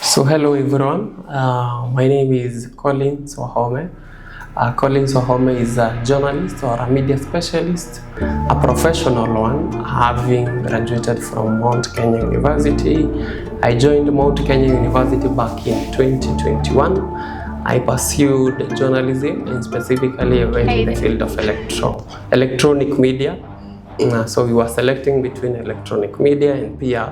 So hello everyone, my name is Collins Wahome. Collins Wahome is a journalist or a media specialist, a professional one, having graduated from Mount Kenya University. I joined Mount Kenya University back in 2021. I pursued journalism and specifically I went in the field of electronic media. So we were selecting between electronic media and PR.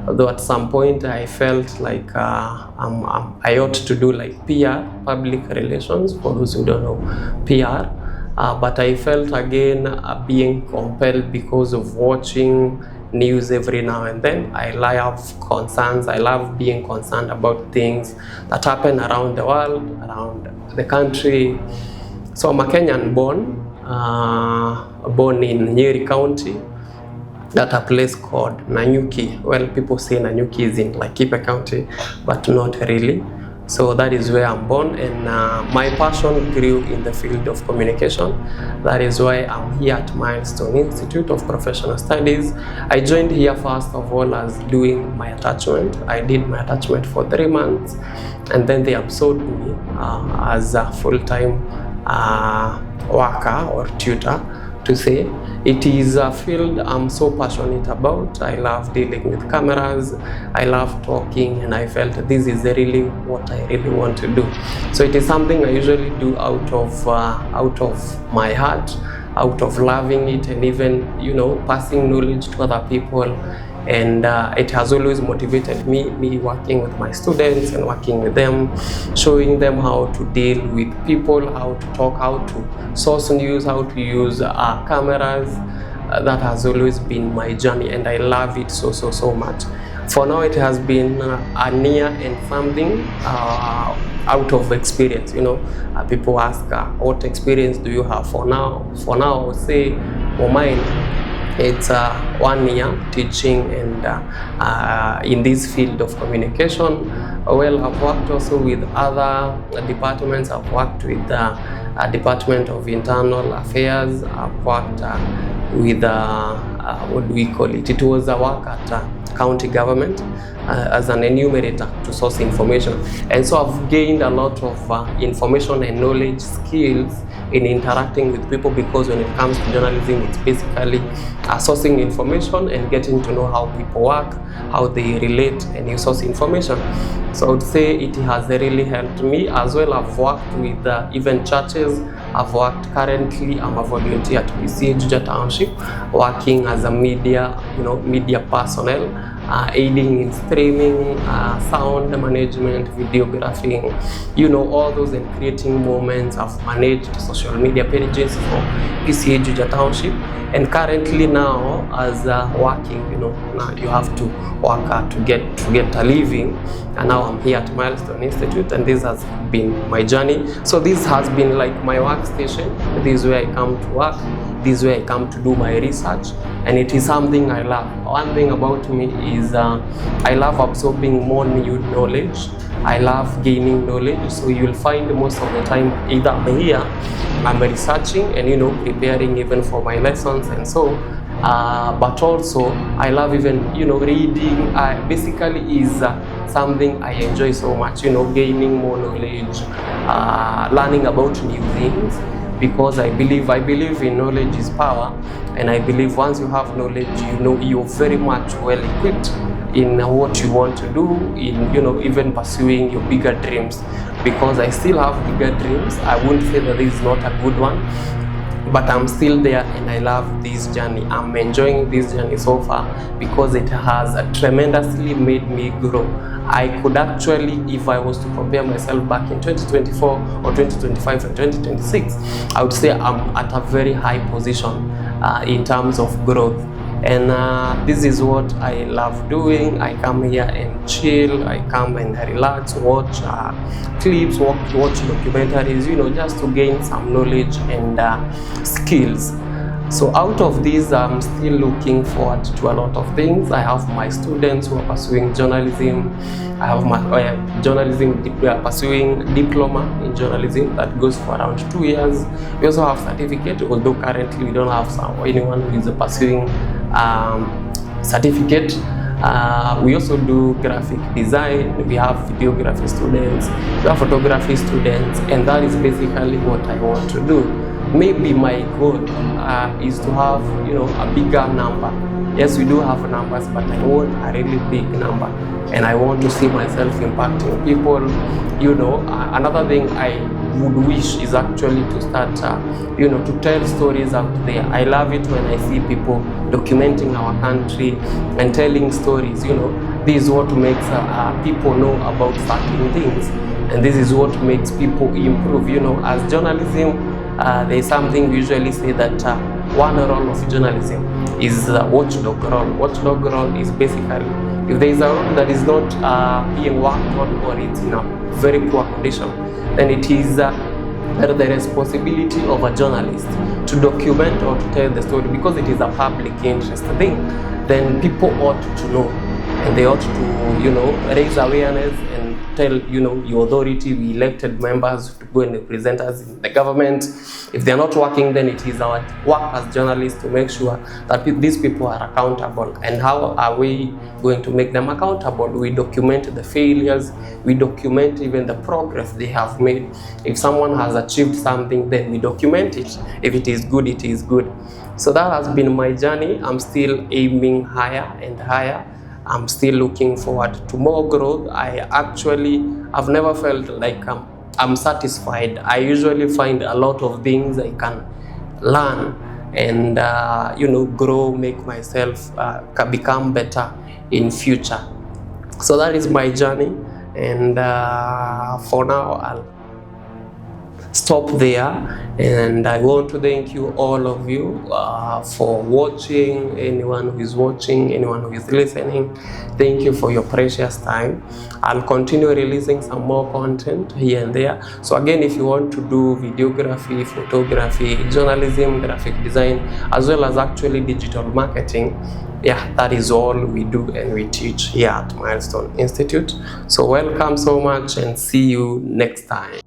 Although at some point I felt like I ought to do like PR, public relations, for those who don't know PR. But I felt again being compelled because of watching news every now and then. I love concerns, I love being concerned about things that happen around the world, around the country. So I'm a Kenyan born in Nyeri County, at a place called Nanyuki. Well, people say Nanyuki is in Laikipia County, but not really. So that is where I'm born, and my passion grew in the field of communication. That is why I'm here at Milestone Institute of Professional Studies. I joined here first of all as doing my attachment. I did my attachment for 3 months, and then they absorbed me as a full-time worker or tutor, to say. It is a field I'm so passionate about. I love dealing with cameras, I love talking, and I felt this is really what I really want to do. So it is something I usually do out of my heart, out of loving it, and even, passing knowledge to other people. And it has always motivated me working with my students and working with them, showing them how to deal with people, how to talk, how to source news, how to use cameras. That has always been my journey, and I love it so much. For now, it has been a near and something out of experience. People ask, what experience do you have for now? For now, I would say for mine, it's 1 year teaching and in this field of communication. Well, I've worked also with other departments. I've worked with the Department of Internal Affairs. I've worked with what do we call it? It was a work at county government as an enumerator to source information. And so I've gained a lot of information and knowledge skills in interacting with people, because when it comes to journalism, it's basically sourcing information and getting to know how people work, how they relate, and you source information. So I would say it has really helped me as well. I've worked with even churches. I'm a volunteer at PCA Juja Township, working as a media personnel, aiding in streaming, sound management, videographing, all those, and creating moments. I've managed social media pages for PCA Juja Township, and currently now as working, now you have to work to get a living, and now I'm here at Milestone Institute, and this has been my journey. So this has been like my workstation. This is where I come to work. This is where I come to do my research, and it is something I love. One thing about me is I love absorbing more new knowledge. I love gaining knowledge. So you'll find most of the time either I'm here, I'm researching and preparing even for my lessons and so. But also I love even reading. Basically is something I enjoy so much. Gaining more knowledge, learning about new things. Because I believe in knowledge is power, and I believe once you have knowledge, you're very much well equipped in what you want to do, in even pursuing your bigger dreams. Because I still have bigger dreams. I won't say that this is not a good one, but I'm still there, and I love this journey. I'm enjoying this journey so far because it has tremendously made me grow. I could actually, if I was to compare myself back in 2024 or 2025 and 2026, I would say I'm at a very high position in terms of growth. And this is what I love doing. I come here and chill. I come and relax, watch clips, watch documentaries, just to gain some knowledge and skills. So out of this, I'm still looking forward to a lot of things. I have my students who are pursuing journalism. I have my pursuing diploma in journalism that goes for around 2 years. We also have certificate, although currently we don't have anyone who is pursuing certificate. We also do graphic design, we have videography students, we have photography students, and that is basically what I want to do. Maybe my goal is to have, you know, a bigger number. Yes, we do have numbers, but I want a really big number, and I want to see myself impacting people. You know, another thing I would wish is actually to start, you know, to tell stories out there. I love it when I see people documenting our country and telling stories. You know, this is what makes people know about certain things, and this is what makes people improve. You know, as journalism, there is something we usually say that one role of journalism is watchdog role. Watchdog role is basically, if there is a role that is not being worked on, or it's in a very poor condition, then it is the responsibility of a journalist to document or to tell the story, because it is a public interest thing. Then people ought to know, and they ought to, you know, raise awareness and tell, you know, your authority, we elected members to go and represent us in the government. If they're not working, then it is our work as journalists to make sure that these people are accountable. And how are we going to make them accountable? We document the failures, we document even the progress they have made. If someone has achieved something, then we document it. If it is good, it is good. So that has been my journey. I'm still aiming higher and higher. I'm still looking forward to more growth. I've never felt like I'm satisfied. I usually find a lot of things I can learn and you know, grow, make myself become better in future. So that is my journey, and for now I'll stop there, and I want to thank you, all of you, for watching. Anyone who is watching, anyone who is listening, thank you for your precious time. I'll continue releasing some more content here and there. So again, if you want to do videography, photography, journalism, graphic design, as well as actually digital marketing, yeah, that is all we do and we teach here at Milestone Institute. So welcome so much, and see you next time.